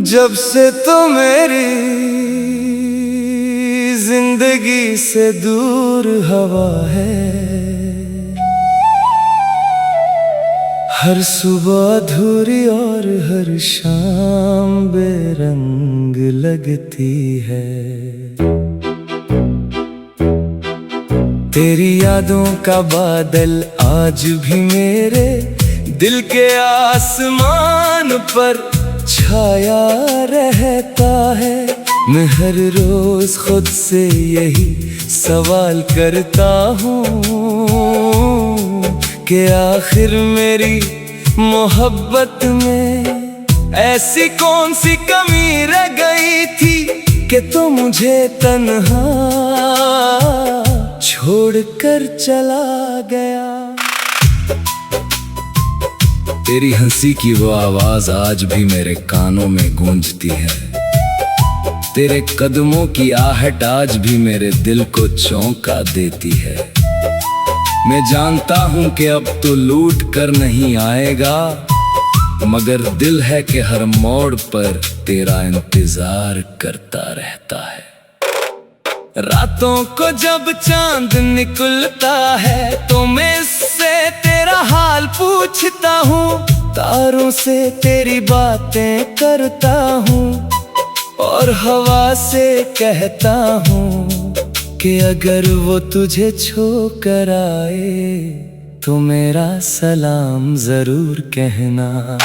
जब से तो मेरी जिंदगी से दूर हवा है, हर सुबह अधूरी और हर शाम बेरंग लगती है। तेरी यादों का बादल आज भी मेरे दिल के आसमान पर छाया रहता है। मैं हर रोज खुद से यही सवाल करता हूँ कि आखिर मेरी मोहब्बत में ऐसी कौन सी कमी रह गई थी कि तू मुझे तन्हा छोड़कर चला गया। तेरी हंसी की वो आवाज आज भी मेरे कानों में गूंजती है। तेरे कदमों की आहट आज भी मेरे दिल को चौंका देती है। मैं जानता हूँ कि अब तो लूट कर नहीं आएगा, मगर दिल है कि हर मोड़ पर तेरा इंतजार करता रहता है। रातों को जब चांद निकलता है तो मैं इससे तेरा हाल पूछता हूँ। तारों से तेरी बातें करता हूँ और हवा से कहता हूँ कि अगर वो तुझे छोकर आए तो मेरा सलाम जरूर कहना।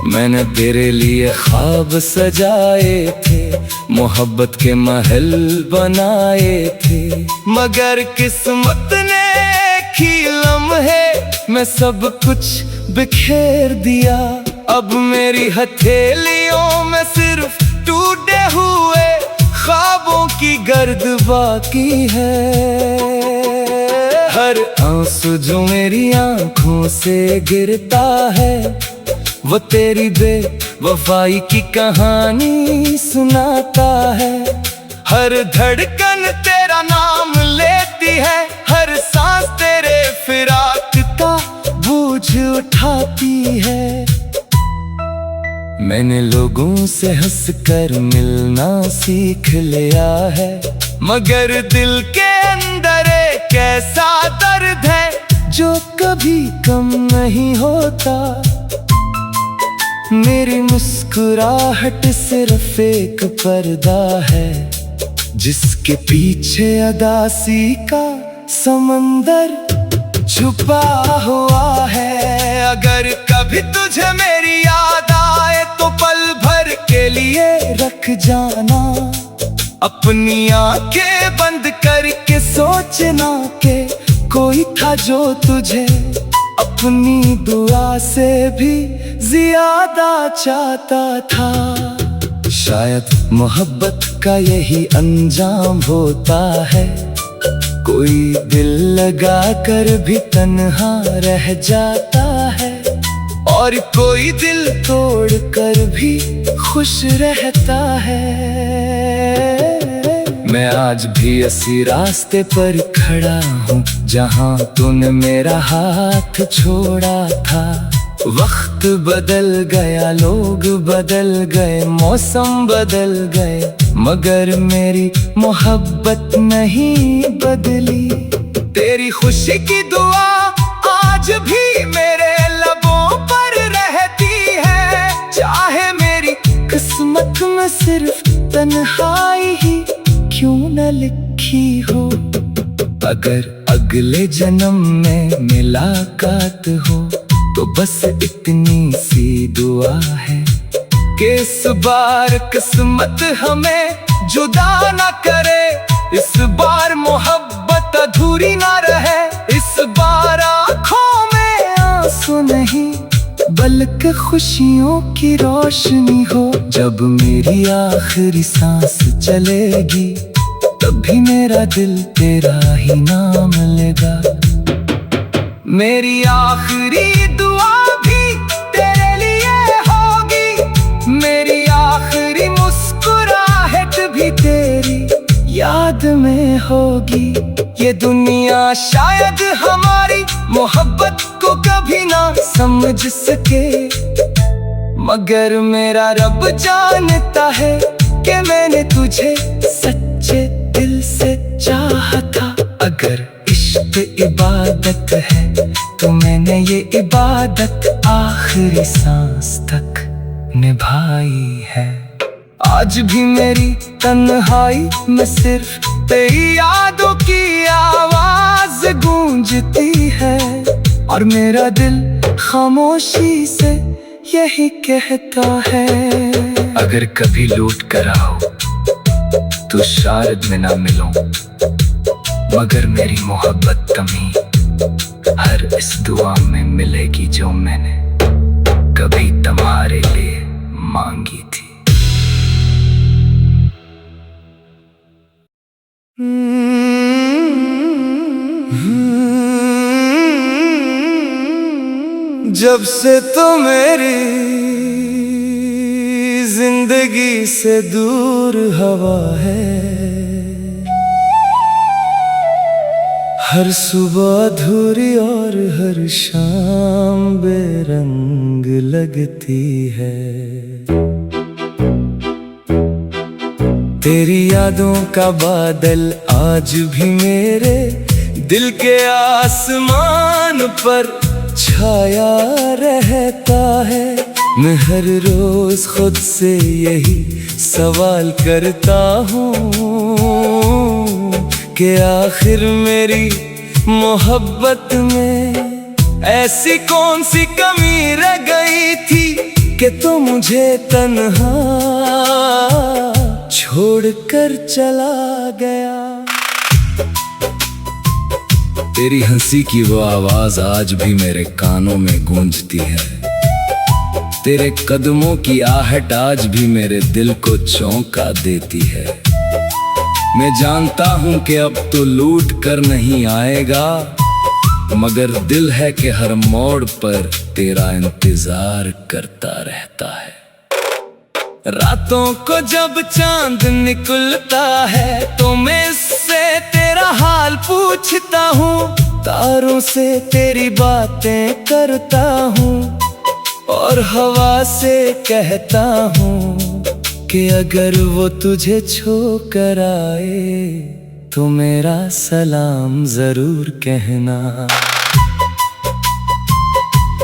मैंने तेरे लिए ख्वाब सजाए थे, मोहब्बत के महल बनाए थे, मगर किस्मत ने एक लम्हे में सब कुछ बिखेर दिया। अब मेरी हथेलियों में सिर्फ टूटे हुए ख्वाबों की गर्द बाकी है। हर आंसू जो मेरी आंखों से गिरता है वो तेरी बेवफाई की कहानी सुनाता है। हर धड़कन तेरा नाम लेती है, हर सांस तेरे फिराक का बोझ उठाती है। मैंने लोगों से हंसकर मिलना सीख लिया है, मगर दिल के अंदर एक ऐसा दर्द है जो कभी कम नहीं होता। मेरी मुस्कुराहट सिर्फ एक पर्दा है जिसके पीछे अदासी का समंदर छुपा हुआ है। अगर कभी तुझे मेरी याद आए तो पल भर के लिए रख जाना, अपनी आंखें बंद करके सोचना कि कोई था जो तुझे अपनी दुआ से भी ज्यादा चाहता था। शायद मोहब्बत का यही अंजाम होता है, कोई दिल लगा कर भी तन्हा रह जाता है और कोई दिल तोड़ कर भी खुश रहता है। मैं आज भी इसी रास्ते पर खड़ा हूँ जहाँ तूने मेरा हाथ छोड़ा था। वक्त बदल गया, लोग बदल गए, मौसम बदल गए, मगर मेरी मोहब्बत नहीं बदली। तेरी खुशी की दुआ आज भी मेरे लबों पर रहती है, चाहे मेरी किस्मत में सिर्फ तन्हाई ही क्यों न लिखी हो। अगर अगले जन्म में मुलाकात हो तो बस इतनी सी दुआ है कि इस बार किस्मत हमें जुदा न करे, इस बार मोहब्बत अधूरी न रहे, इस बार आँखों में आंसू नहीं बल्कि खुशियों की रोशनी हो। जब मेरी आखिरी सांस चलेगी तभी मेरा दिल तेरा ही नाम लेगा। मेरी आखिरी दुआ भी तेरे लिए होगी, मेरी आखिरी मुस्कुराहट भी तेरी याद में होगी। ये दुनिया शायद हमारी मोहब्बत को कभी ना समझ सके, मगर मेरा रब जानता है कि मैंने तुझे सच्चे दिल से चाहा था। अगर इश्क इबादत है तो मैंने ये इबादत आखिरी सांस तक निभाई है। आज भी मेरी तन्हाई में सिर्फ तेरी यादों की आवाज गूंजती है, और मेरा दिल खामोशी से यही कहता है। अगर कभी लौट कर आओ तो शायद मैं ना मिलूं, मगर मेरी मोहब्बत कमी हर इस दुआ में मिलेगी जो मैंने कभी तुम्हारे लिए मांगी थी। जब से तो मेरी जिंदगी से दूर हवा है, हर सुबह अधूरी और हर शाम बेरंग लगती है। तेरी यादों का बादल आज भी मेरे दिल के आसमान पर छाया रहता है। मैं हर रोज खुद से यही सवाल करता हूँ कि आखिर मेरी मोहब्बत में ऐसी कौन सी कमी रह गई थी कि तू मुझे तन्हा छोड़कर चला गया। तेरी हंसी की वो आवाज आज भी मेरे कानों में गूंजती है। तेरे कदमों की आहट आज भी मेरे दिल को चौंका देती है। मैं जानता हूं कि अब तो लूट कर नहीं आएगा, मगर दिल है कि हर मोड़ पर तेरा इंतजार करता रहता है। रातों को जब चांद निकलता है तो मैं इससे तेरा हाल पूछता हूँ, तारों से तेरी बातें करता हूँ और हवा से कहता हूँ कि अगर वो तुझे छोकर आए तो मेरा सलाम जरूर कहना।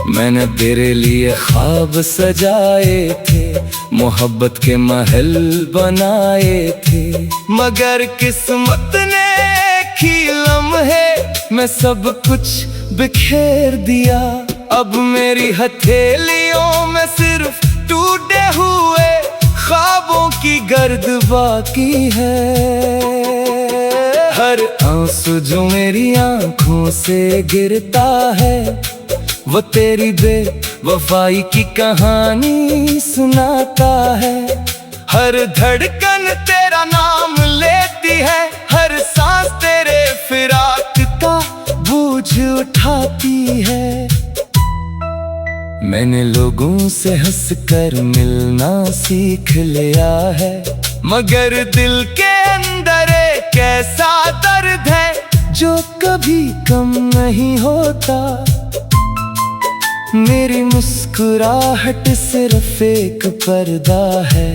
मैंने तेरे लिए ख्वाब सजाए थे, मोहब्बत के महल बनाए थे, मगर किस्मत ने एक लम्हे में सब कुछ बिखेर दिया। अब मेरी हथेलियों में सिर्फ टूटे हुए ख्वाबों की गर्द बाकी है। हर आंसू जो मेरी आंखों से गिरता है वो तेरी बेवफाई की कहानी सुनाता है। हर धड़कन तेरा नाम लेती है, हर सांस तेरे फिराक का बोझ उठाती है। मैंने लोगों से हंसकर मिलना सीख लिया है, मगर दिल के अंदर एक ऐसा दर्द है जो कभी कम नहीं होता। मेरी मुस्कुराहट सिर्फ एक पर्दा है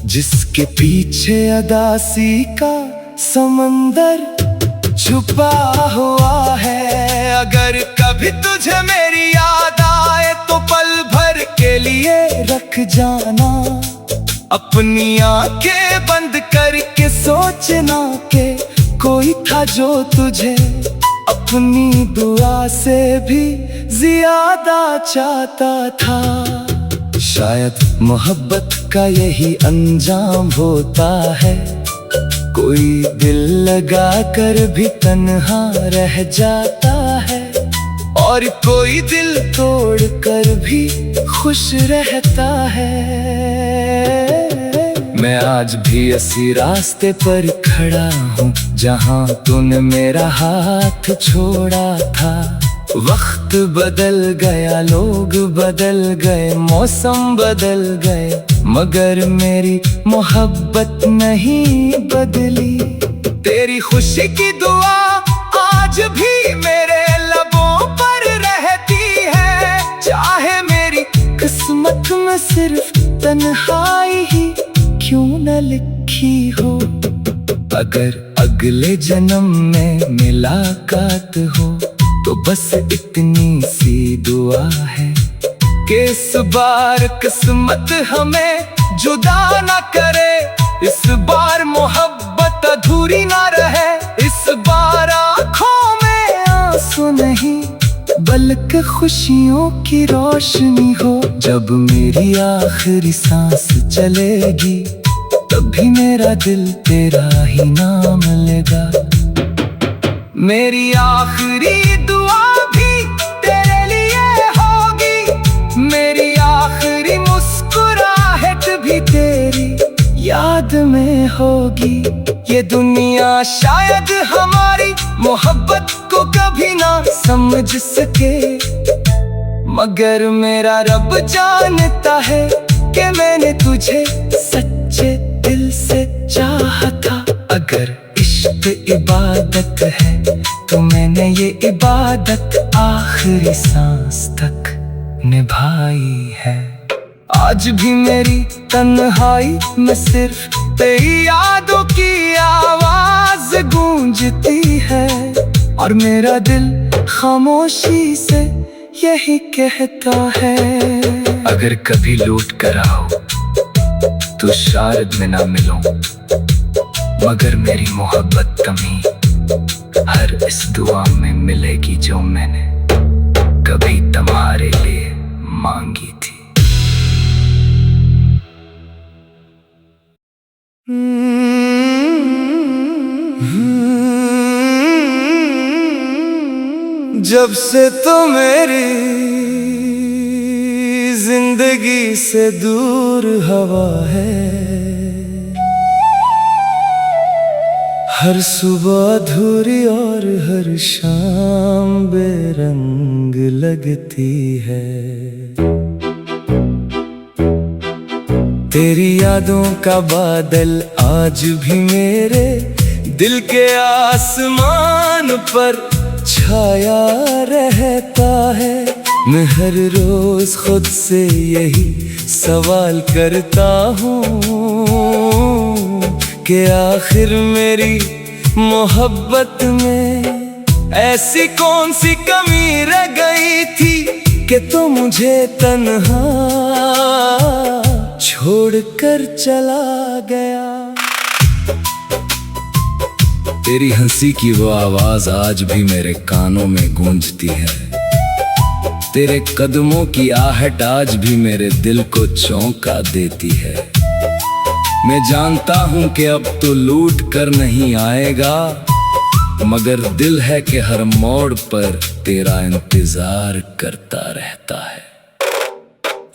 जिसके पीछे अदासी का समंदर छुपा हुआ है। अगर कभी तुझे मेरी याद आए तो पल भर के लिए रख जाना, अपनी आंखें बंद करके सोचना कि कोई था जो तुझे अपनी दुआ से भी ज्यादा चाहता था। शायद मोहब्बत का यही अंजाम होता है, कोई दिल लगा कर भी तन्हा रह जाता है और कोई दिल तोड़ कर भी खुश रहता है। मैं आज भी इसी रास्ते पर खड़ा हूँ जहाँ तूने मेरा हाथ छोड़ा था। वक्त बदल गया, लोग बदल गए, मौसम बदल गए, मगर मेरी मोहब्बत नहीं बदली। तेरी खुशी की दुआ सिर्फ तन्हाई ही क्यों न लिखी हो। अगर अगले जन्म में मुलाकात हो तो बस इतनी सी दुआ है कि इस बार किस्मत हमें जुदा न करे। इस बार मोहब्बत अधूरी ना रहे। इस बार आँखों में आंसू नहीं बल्कि खुशियों की रोशनी हो। जब मेरी आखिरी सांस चलेगी तभी मेरा दिल तेरा ही नाम लेगा। मेरी आखिरी दुआ भी तेरे लिए होगी। मेरी आखिरी मुस्कुराहट भी तेरी याद में होगी। ये दुनिया शायद हमारी मोहब्बत को कभी ना समझ सके, मगर मेरा रब जानता है कि मैंने तुझे सच्चे दिल से चाहा था। अगर इश्क इबादत है तो मैंने ये इबादत आखिरी सांस तक निभाई है। आज भी मेरी तन्हाई में सिर्फ तेरी यादों की आवाज गूंजती है और मेरा दिल खामोशी से यही कहता है। अगर कभी लौट कर आओ तो शायद मैं ना मिलूं, मगर मेरी मोहब्बत कमी हर इस दुआ में मिलेगी जो मैंने कभी तुम्हारे लिए मांगी थी। जब से तो मेरी जिंदगी से दूर हवा है, हर सुबह अधूरी और हर शाम बेरंग लगती है। तेरी यादों का बादल आज भी मेरे दिल के आसमान पर छाया रहता है। मैं हर रोज खुद से यही सवाल करता हूँ कि आखिर मेरी मोहब्बत में ऐसी कौन सी कमी रह गई थी कि तू मुझे तन्हा छोड़कर चला गया। तेरी हंसी की वो आवाज आज भी मेरे कानों में गूंजती है। तेरे कदमों की आहट आज भी मेरे दिल को चौंका देती है। मैं जानता हूं कि अब तो लूट कर नहीं आएगा, मगर दिल है कि हर मोड़ पर तेरा इंतजार करता रहता है।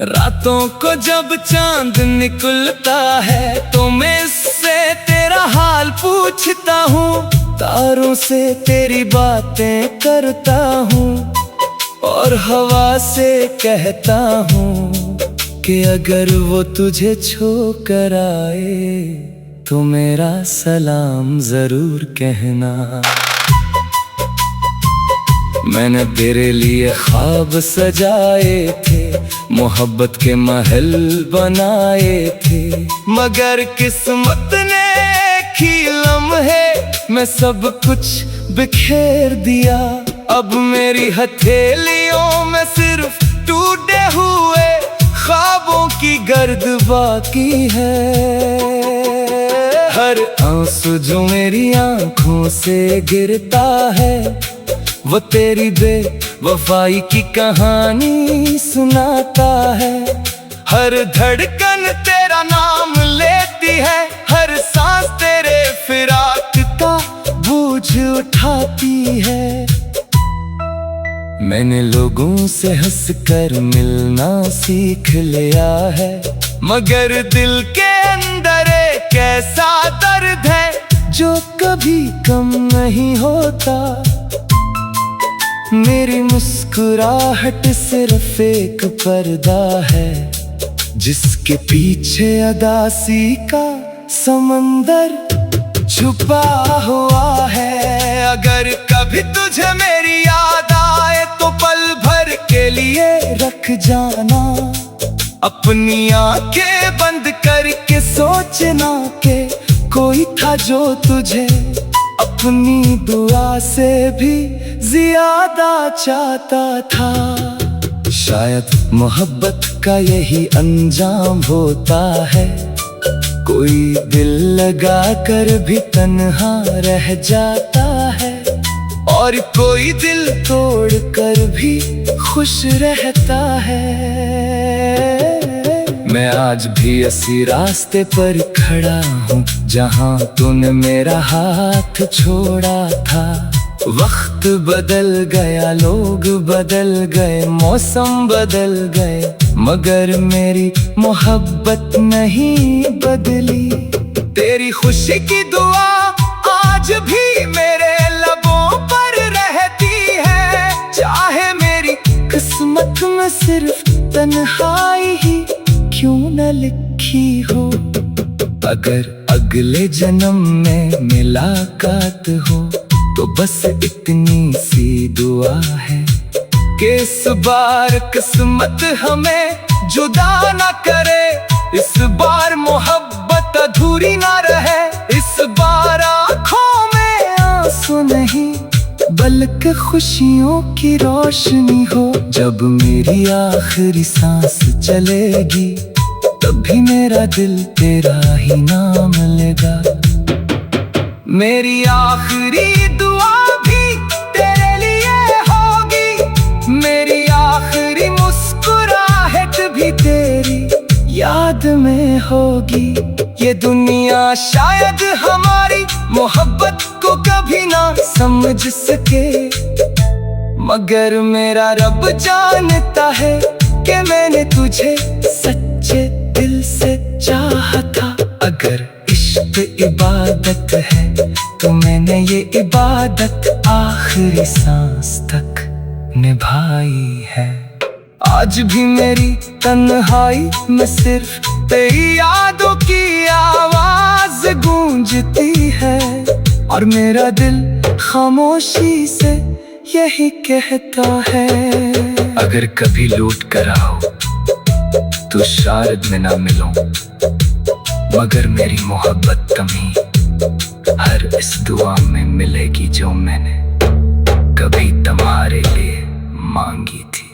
रातों को जब चांद निकलता है तो मैं इससे तेरा हाल पूछता हूँ। तारों से तेरी बातें करता हूँ और हवा से कहता हूँ कि अगर वो तुझे छोकर आए तो मेरा सलाम जरूर कहना। मैंने तेरे लिए ख्वाब सजाए थे, मोहब्बत के महल बनाए थे, मगर किस्मत ने एक लम्हे में सब कुछ बिखेर दिया। अब मेरी हथेलियों में सिर्फ टूटे हुए ख्वाबों की गर्द बाकी है। हर आंसू जो मेरी आंखों से गिरता है वो तेरी बेवफाई की कहानी सुनाता है। हर धड़कन तेरा नाम लेती है, हर सांस तेरे फिराक का बोझ उठाती है। मैंने लोगों से हंसकर मिलना सीख लिया है, मगर दिल के अंदर एक ऐसा दर्द है जो कभी कम नहीं होता। मेरी मुस्कुराहट सिर्फ एक पर्दा है जिसके पीछे अदासी का समंदर छुपा हुआ है। अगर कभी तुझे मेरी याद आए तो पल भर के लिए रख जाना अपनी आंखें बंद करके सोचना के कोई था जो तुझे अपनी दुआ से भी ज्यादा चाहता था। शायद मोहब्बत का यही अंजाम होता है, कोई दिल लगा कर भी तन्हा रह जाता है और कोई दिल तोड़ कर भी खुश रहता है। मैं आज भी इसी रास्ते पर खड़ा हूँ जहाँ तूने मेरा हाथ छोड़ा था। वक्त बदल गया, लोग बदल गए, मौसम बदल गए, मगर मेरी मोहब्बत नहीं बदली। तेरी खुशी की दुआ आज भी मेरे लबों पर रहती है, चाहे मेरी किस्मत में सिर्फ तन्हाई ही क्यों न लिखी हो। अगर अगले जन्म में मुलाकात हो तो बस इतनी सी दुआ है कि इस बार किस्मत हमें जुदा ना करे, इस बार मोहब्बत अधूरी ना रहे, इस बार आँखों में आंसू नहीं बल्कि खुशियों की रोशनी हो। जब मेरी आखिरी सांस चलेगी तभी मेरा दिल तेरा ही नाम लेगा। मेरी आखिरी दुआ भी तेरे लिए होगी, मेरी आखिरी मुस्कुराहट भी तेरी याद में होगी। ये दुनिया शायद हमारी मोहब्बत को कभी ना समझ सके, मगर मेरा रब जानता है कि मैंने तुझे सच्चे दिल से चाहा था। अगर इश्क इबादत है तो मैंने ये इबादत आखिरी सांस तक निभाई है। आज भी मेरी तन्हाई में सिर्फ तेरी यादों की आवाज गूंजती है और मेरा दिल खामोशी से यही कहता है। अगर कभी लौट कर आओ तो शायद मैं ना मिलूं, मगर मेरी मोहब्बत कमी हर इस दुआ में मिलेगी जो मैंने कभी तुम्हारे लिए मांगी थी।